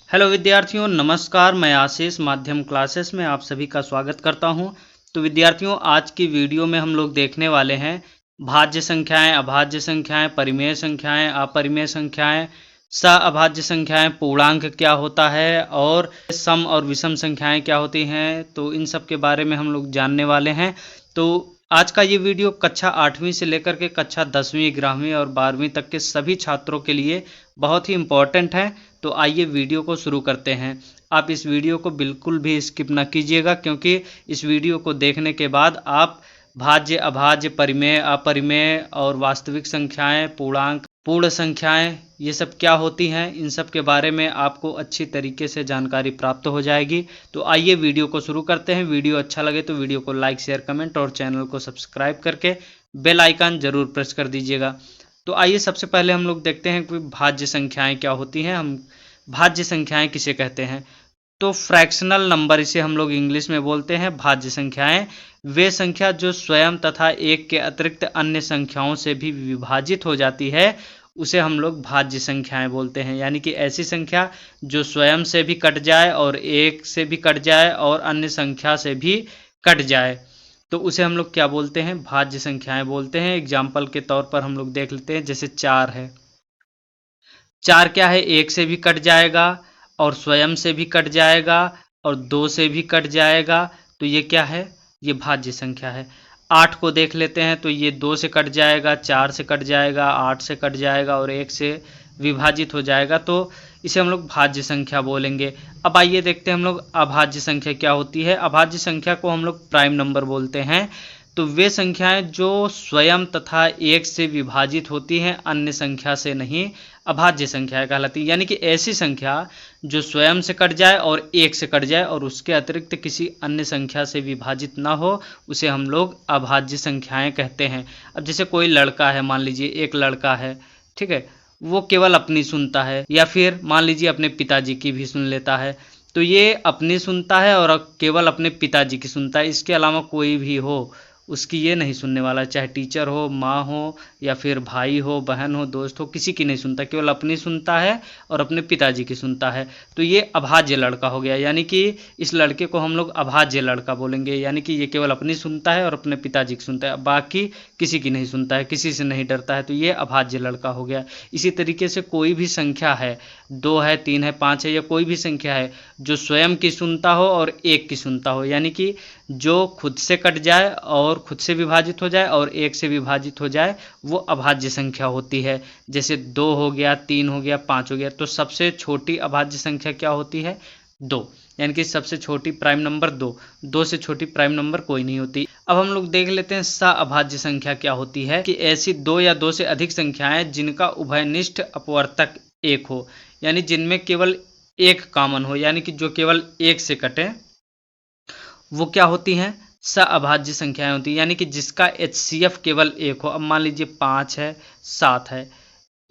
Hello विद्यार्थियों, नमस्कार। मैं आशीष माध्यम क्लासेस में आप सभी का स्वागत करता हूं। तो विद्यार्थियों, आज की वीडियो में हम लोग देखने वाले हैं भाज्य संख्याएं, अभाज्य संख्याएं, परिमेय संख्याएं, अपरिमेय संख्याएं, सअभाज्य संख्याएं, पूर्णांक क्या होता है और सम और विषम संख्याएं क्या होती हैं। तो इन सब के बारे में हम लोग जानने वाले हैं। तो आज का ये वीडियो कक्षा 8वीं से लेकर के कक्षा 10वीं, 11वीं और 12वीं तक के सभी छात्रों के लिए बहुत ही इम्पोर्टेंट है। तो आइए वीडियो को शुरू करते हैं। आप इस वीडियो को बिल्कुल भी स्किप ना कीजिएगा, क्योंकि इस वीडियो को देखने के बाद आप भाज्य, अभाज्य, परिमेय, अपरिमेय और वास्तविक संख्याएं, पूर्णांक, पूर्ण संख्याएं, ये सब क्या होती हैं, इन सब के बारे में आपको अच्छी तरीके से जानकारी प्राप्त हो जाएगी। तो आइए वीडियो को शुरू करते हैं। वीडियो अच्छा लगे तो वीडियो को लाइक, शेयर, कमेंट और चैनल को सब्सक्राइब करके बेल आइकन जरूर प्रेस कर दीजिएगा। तो आइए सबसे पहले हम लोग देखते हैं कि भाज्य संख्याएं क्या होती हैं। हम भाज्य संख्याएं किसे कहते हैं? तो फ्रैक्शनल नंबर, इसे हम लोग इंग्लिश में बोलते हैं भाज्य संख्याएं। वे संख्या जो स्वयं तथा एक के अतिरिक्त अन्य संख्याओं से भी विभाजित हो जाती है, उसे हम लोग भाज्य संख्याएं बोलते हैं। यानी कि ऐसी संख्या जो स्वयं से भी कट जाए और एक से भी कट जाए और अन्य संख्या से भी कट जाए, तो उसे हम लोग क्या बोलते हैं? भाज्य संख्याएं बोलते हैं। एग्जाम्पल के तौर पर हम लोग देख लेते हैं, जैसे 4 है। 4 क्या है? एक से भी कट जाएगा और स्वयं से भी कट जाएगा और 2 से भी कट जाएगा। तो ये क्या है? ये भाज्य संख्या है। 8 को देख लेते हैं, तो ये 2 से कट जाएगा, 4 से कट जाएगा, 8 से कट जाएगा और 1 से विभाजित हो जाएगा। तो इसे हम लोग भाज्य संख्या बोलेंगे। अब आइए देखते हैं हम लोग अभाज्य संख्या क्या होती है। अभाज्य संख्या को हम लोग प्राइम नंबर बोलते हैं। तो वे संख्याएं जो स्वयं तथा एक से विभाजित होती हैं, अन्य संख्या से नहीं, अभाज्य संख्या कहलाती है। यानी कि ऐसी संख्या जो स्वयं से कट जाए और एक से कट जाए और उसके अतिरिक्त किसी अन्य संख्या से विभाजित ना हो, उसे हम लोग अभाज्य संख्याएं कहते हैं। अब जैसे कोई लड़का है, मान लीजिए एक लड़का है, ठीक है, वो केवल अपनी सुनता है, या फिर मान लीजिए अपने पिताजी की भी सुन लेता है। तो ये अपनी सुनता है और केवल अपने पिताजी की सुनता है, इसके अलावा कोई भी हो उसकी ये नहीं सुनने वाला, चाहे टीचर हो, माँ हो, या फिर भाई हो, बहन हो, दोस्त हो, किसी की नहीं सुनता, केवल अपनी सुनता है और अपने पिताजी की सुनता है। तो ये अभाज्य लड़का हो गया। यानी कि इस लड़के को हम लोग अभाज्य लड़का बोलेंगे। यानी कि ये केवल अपनी सुनता है और अपने पिताजी की सुनता है, बाकी किसी की नहीं सुनता है, किसी से नहीं डरता है। तो ये अभाज्य लड़का हो गया। इसी तरीके से कोई भी संख्या है, 2 है, 3 है, 5 है, या कोई भी संख्या है जो स्वयं की सुनता हो और एक की सुनता हो, यानी कि जो खुद से कट जाए और खुद से विभाजित हो जाए और एक से विभाजित हो जाए, वो अभाज्य संख्या होती है। जैसे 2 हो गया, 3 हो गया, 5 हो गया। तो सबसे छोटी अभाज्य संख्या क्या होती है? 2। यानी कि सबसे छोटी प्राइम नंबर 2। 2 से छोटी प्राइम नंबर कोई नहीं होती। अब हम लोग देख लेते हैं सअभाज्य संख्या क्या होती है। कि ऐसी 2 या 2 से अधिक संख्याएं जिनका उभयनिष्ठ अपवर्तक 1 हो, यानी जिनमें केवल एक कॉमन हो, यानी कि जो केवल एक से कटे, वो क्या होती हैं? सअभाज्य संख्याएं होती हैं। यानी कि जिसका HCF केवल एक हो। अब मान लीजिए 5 है, 7 है,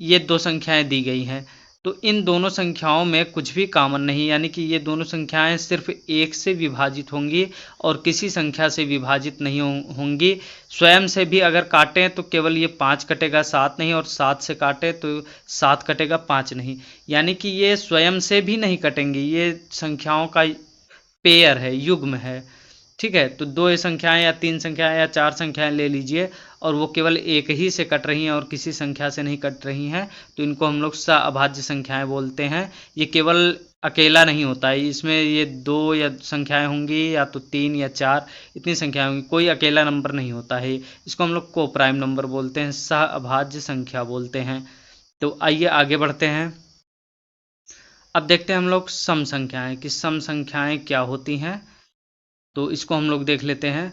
ये 2 संख्याएं दी गई हैं। तो इन दोनों संख्याओं में कुछ भी कॉमन नहीं, यानी कि ये दोनों संख्याएं सिर्फ एक से विभाजित होंगी और किसी संख्या से विभाजित नहीं होंगी। स्वयं से भी अगर काटें तो केवल ये 5 कटेगा, 7 नहीं, और 7 से काटे तो 7 कटेगा, 5 नहीं। यानी कि ये स्वयं से भी नहीं कटेंगी। ये संख्याओं का पेयर है, युग्म है। ठीक है, तो 2 संख्याएं या 3 संख्याएं या 4 संख्याएं ले लीजिए और वो केवल एक ही से कट रही हैं और किसी संख्या से नहीं कट रही हैं, तो इनको हम लोग सअभाज्य संख्याएं बोलते हैं। ये केवल अकेला नहीं होता है, इसमें ये 2 या संख्याएं होंगी या तो 3 या 4, इतनी संख्याएं होंगी, कोई अकेला नंबर नहीं होता है। इसको हम लोग को प्राइम नंबर बोलते हैं, सअभाज्य संख्या बोलते हैं। तो आइए आगे बढ़ते हैं। अब देखते हैं हम लोग सम संख्याएं, कि सम संख्याएं क्या होती हैं। तो इसको हम लोग देख लेते हैं।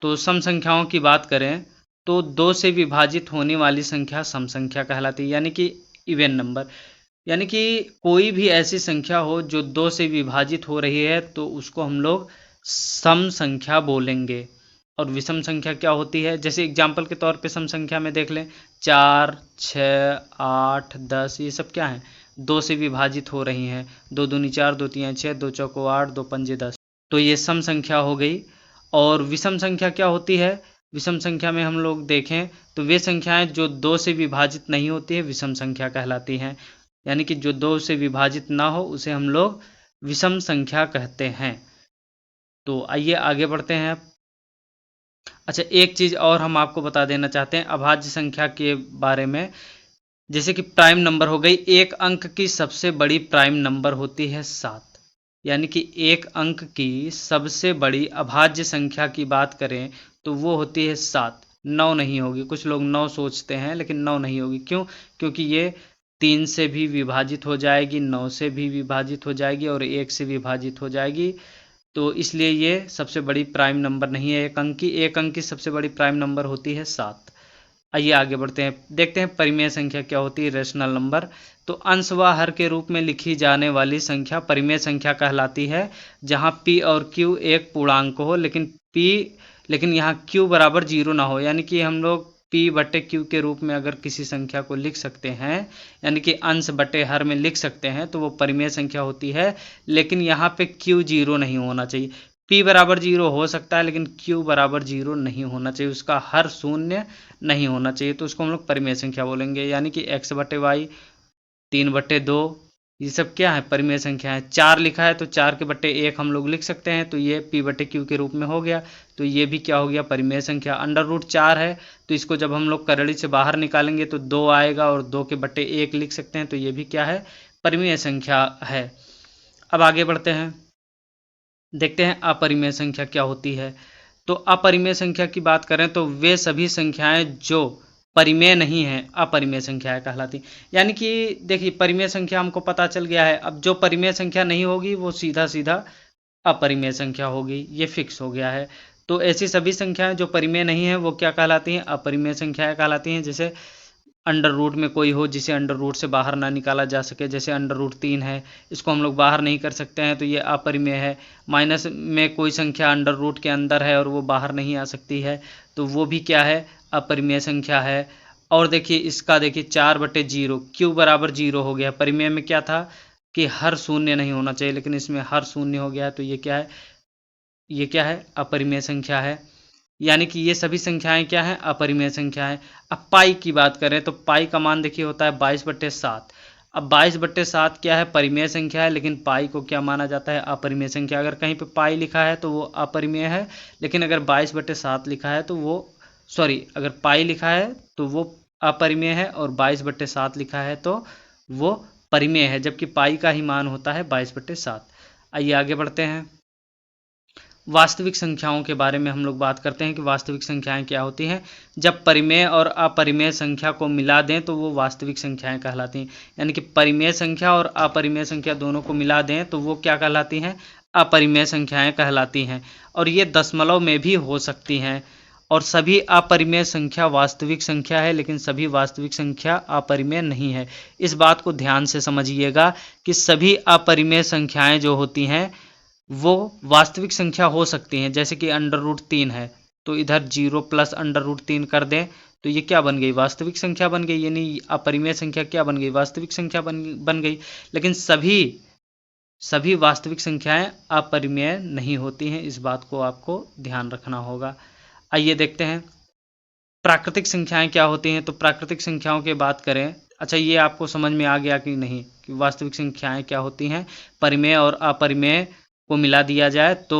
तो सम संख्याओं की बात करें तो 2 से विभाजित होने वाली संख्या सम संख्या कहलाती है, यानी कि इवन नंबर। यानी कि कोई भी ऐसी संख्या हो जो 2 से विभाजित हो रही है, तो उसको हम लोग सम संख्या बोलेंगे। और विषम संख्या क्या होती है? जैसे एग्जाम्पल के तौर पे सम संख्या में देख लें, 4, 6, 8, 10, ये सब क्या है? 2 से विभाजित हो रही हैं। 2 दूनी 4, 2 तियां 6, 2 चौको 8, 2 पंजे 10। तो ये सम संख्या हो गई। और विषम संख्या क्या होती है? विषम संख्या में हम लोग देखें तो वे संख्याएं जो 2 से विभाजित नहीं होती है, विषम संख्या कहलाती हैं। यानी कि जो 2 से विभाजित ना हो उसे हम लोग विषम संख्या कहते हैं। तो आइए आगे बढ़ते हैं। अच्छा, एक चीज़ और हम आपको बता देना चाहते हैं अभाज्य संख्या के बारे में। जैसे कि प्राइम नंबर हो गई, एक अंक की सबसे बड़ी प्राइम नंबर होती है 7। यानी कि एक अंक की सबसे बड़ी अभाज्य संख्या की बात करें तो वो होती है 7। 9 नहीं होगी। कुछ लोग 9 सोचते हैं लेकिन 9 नहीं होगी। क्यों? क्योंकि ये 3 से भी विभाजित हो जाएगी, 9 से भी विभाजित हो जाएगी और 1 से विभाजित हो जाएगी। तो इसलिए ये सबसे बड़ी प्राइम नंबर नहीं है एक अंक की। एक अंक की सबसे बड़ी प्राइम नंबर होती है 7। आइए आगे बढ़ते हैं, देखते हैं परिमेय संख्या क्या होती है, रेशनल नंबर। तो अंश व हर के रूप में लिखी जाने वाली संख्या परिमेय संख्या कहलाती है, जहां p और q एक पूर्णांक हो लेकिन यहाँ q बराबर 0 ना हो। यानी कि हम लोग p बटे q के रूप में अगर किसी संख्या को लिख सकते हैं, यानी कि अंश बटे हर में लिख सकते हैं, तो वो परिमेय संख्या होती है। लेकिन यहाँ पे q 0 नहीं होना चाहिए। p बराबर 0 हो सकता है लेकिन q बराबर 0 नहीं होना चाहिए, उसका हर शून्य नहीं होना चाहिए। तो उसको हम लोग परिमेय संख्या बोलेंगे। यानी कि x बटे वाई, 3/2, ये सब क्या है? परिमेय संख्या है। 4 लिखा है तो 4 के बटे 1 हम लोग लिख सकते हैं, तो ये p बटे q के रूप में हो गया। तो ये भी क्या हो गया? परिमेय संख्या। √4 है तो इसको जब हम लोग करड़ी से बाहर निकालेंगे तो 2 आएगा और 2 के बटे 1 लिख सकते हैं, तो ये भी क्या है? परिमेय संख्या है। अब आगे बढ़ते हैं, देखते हैं अपरिमेय संख्या क्या होती है। तो अपरिमेय संख्या की बात करें तो वे सभी संख्याएं जो परिमेय नहीं है अपरिमेय संख्याएं कहलाती। यानी कि देखिए, परिमेय संख्या हमको पता चल गया है। अब जो परिमेय संख्या नहीं होगी वो सीधा सीधा अपरिमेय संख्या होगी, ये फिक्स हो गया है। तो ऐसी सभी संख्याएं जो परिमेय नहीं है वो क्या कहलाती हैं? अपरिमेय संख्याएं कहलाती हैं। जैसे अंडर रूट में कोई हो जिसे अंडर रूट से बाहर ना निकाला जा सके, जैसे √3 है, इसको हम लोग बाहर नहीं कर सकते हैं तो ये अपरिमेय है। माइनस में कोई संख्या अंडर रूट के अंदर है और वो बाहर नहीं आ सकती है, तो वो भी क्या है? अपरिमेय संख्या है। और देखिए इसका, देखिए 4/0, q बराबर 0 हो गया। परिमेय में क्या था कि हर शून्य नहीं होना चाहिए, लेकिन इसमें हर शून्य हो गया, तो ये क्या है? ये क्या है? अपरिमेय संख्या है। यानी कि ये सभी संख्याएं क्या हैं? अपरिमेय संख्याएं। अब पाई की बात करें तो पाई का मान देखिए होता है 22/7। अब 22/7 क्या है? परिमेय संख्या है, लेकिन पाई को क्या माना जाता है? अपरिमेय संख्या। अगर कहीं पे पाई लिखा है तो वो अपरिमेय है, लेकिन अगर 22/7 लिखा है तो वो, सॉरी, अगर पाई लिखा है तो वो अपरिमेय है और 22/7 लिखा है तो वो परिमेय है, जबकि पाई का ही मान होता है 22/7। आइए आगे बढ़ते हैं, वास्तविक संख्याओं के बारे में हम लोग बात करते हैं कि वास्तविक संख्याएं क्या होती हैं। जब परिमेय और अपरिमेय संख्या को मिला दें तो वो वास्तविक संख्याएं कहलाती हैं। यानी कि परिमेय संख्या और अपरिमेय संख्या दोनों को मिला दें तो वो क्या कहलाती हैं? अपरिमेय संख्याएं कहलाती हैं। और ये दशमलव में भी हो सकती हैं। और सभी अपरिमेय संख्या वास्तविक संख्या है, लेकिन सभी वास्तविक संख्या अपरिमेय नहीं है। इस बात को ध्यान से समझिएगा कि सभी अपरिमेय संख्याएं जो होती हैं वो वास्तविक संख्या हो सकती हैं। जैसे कि √3 है तो इधर 0 प्लस √3 कर दें तो ये क्या बन गई? वास्तविक संख्या बन गई। यानी अपरिमेय संख्या क्या बन गई? वास्तविक संख्या बन गई। लेकिन सभी वास्तविक संख्याएं अपरिमेय नहीं होती हैं, इस बात को आपको ध्यान रखना होगा। आइए देखते हैं प्राकृतिक संख्याएं क्या होती हैं। तो प्राकृतिक संख्याओं की बात करें, अच्छा ये आपको समझ में आ गया कि नहीं कि वास्तविक संख्याएं क्या होती हैं? परिमेय और अपरिमेय को मिला दिया जाए तो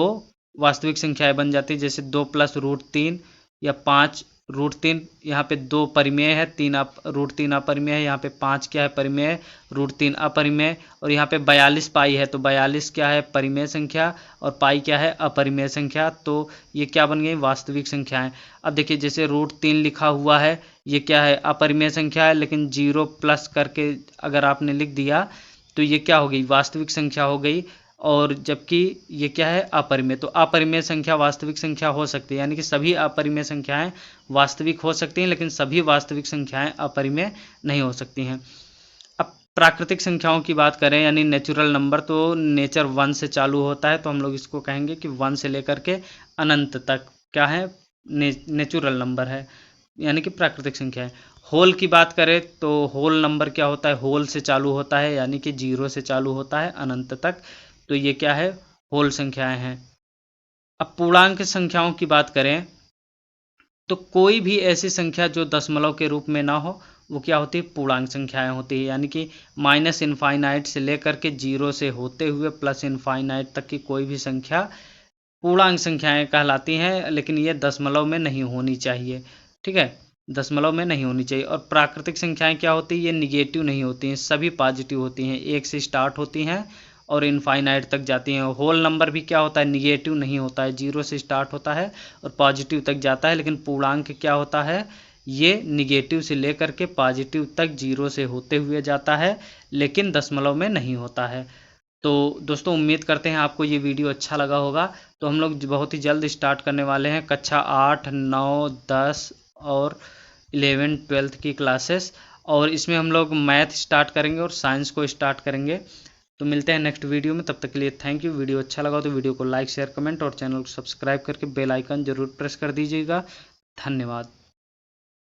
वास्तविक संख्याएं बन जाती है। जैसे 2 + √3 या 5 √3, यहाँ पे 2 परिमेय है, √3 अपरिमेय है, यहाँ पे 5 क्या है? परिमेय, √3 अपरिमेय, और यहाँ पे 42 पाई है तो 42 क्या है? परिमेय संख्या, और पाई क्या है? अपरिमेय संख्या। तो ये क्या बन गई? वास्तविक संख्याएं। अब देखिए जैसे √3 लिखा हुआ है, ये क्या है? अपरिमेय संख्या है, लेकिन 0 प्लस करके अगर आपने लिख दिया तो ये क्या हो गई? वास्तविक संख्या हो गई। और जबकि ये क्या है? अपरिमेय। तो अपरिमेय संख्या वास्तविक संख्या हो सकती है। यानी कि सभी अपरिमेय संख्याएं वास्तविक हो सकती हैं, लेकिन सभी वास्तविक संख्याएं अपरिमेय नहीं हो सकती हैं। अब प्राकृतिक संख्याओं की बात करें यानी नेचुरल नंबर, तो नेचर 1 से चालू होता है, तो हम लोग इसको कहेंगे कि 1 से लेकर के अनंत तक क्या है? नेचुरल नंबर है, यानी कि प्राकृतिक संख्या है। होल की बात करें तो होल नंबर क्या होता है? होल से चालू होता है, यानी कि 0 से चालू होता है अनंत तक, तो ये क्या है? होल संख्याएं हैं। अब पूर्णांक संख्याओं की बात करें तो कोई भी ऐसी संख्या जो दशमलव के रूप में ना हो वो क्या होती है, पूर्णांक संख्याएं होती है। यानी कि माइनस इनफाइनाइट से लेकर के 0 से होते हुए प्लस इनफाइनाइट तक की कोई भी संख्या पूर्णांक संख्याएं कहलाती हैं, लेकिन ये दशमलव में नहीं होनी चाहिए। ठीक है, दशमलव में नहीं होनी चाहिए। और प्राकृतिक संख्याएं क्या होती है, ये निगेटिव नहीं होती हैं, सभी पॉजिटिव होती हैं, 1 से स्टार्ट होती हैं और इनफाइनाइट तक जाती हैं। होल नंबर भी क्या होता है, निगेटिव नहीं होता है, 0 से स्टार्ट होता है और पॉजिटिव तक जाता है। लेकिन पूर्णांक क्या होता है, ये निगेटिव से लेकर के पॉजिटिव तक 0 से होते हुए जाता है, लेकिन दशमलव में नहीं होता है। तो दोस्तों उम्मीद करते हैं आपको ये वीडियो अच्छा लगा होगा। तो हम लोग बहुत ही जल्द स्टार्ट करने वाले हैं कक्षा 8, 9, 10 और 11, 12 की क्लासेस, और इसमें हम लोग मैथ स्टार्ट करेंगे और साइंस को स्टार्ट करेंगे। तो मिलते हैं नेक्स्ट वीडियो में, तब तक के लिए थैंक यू। वीडियो अच्छा लगा तो वीडियो को लाइक, शेयर, कमेंट और चैनल को सब्सक्राइब करके बेल आइकन जरूर प्रेस कर दीजिएगा। धन्यवाद।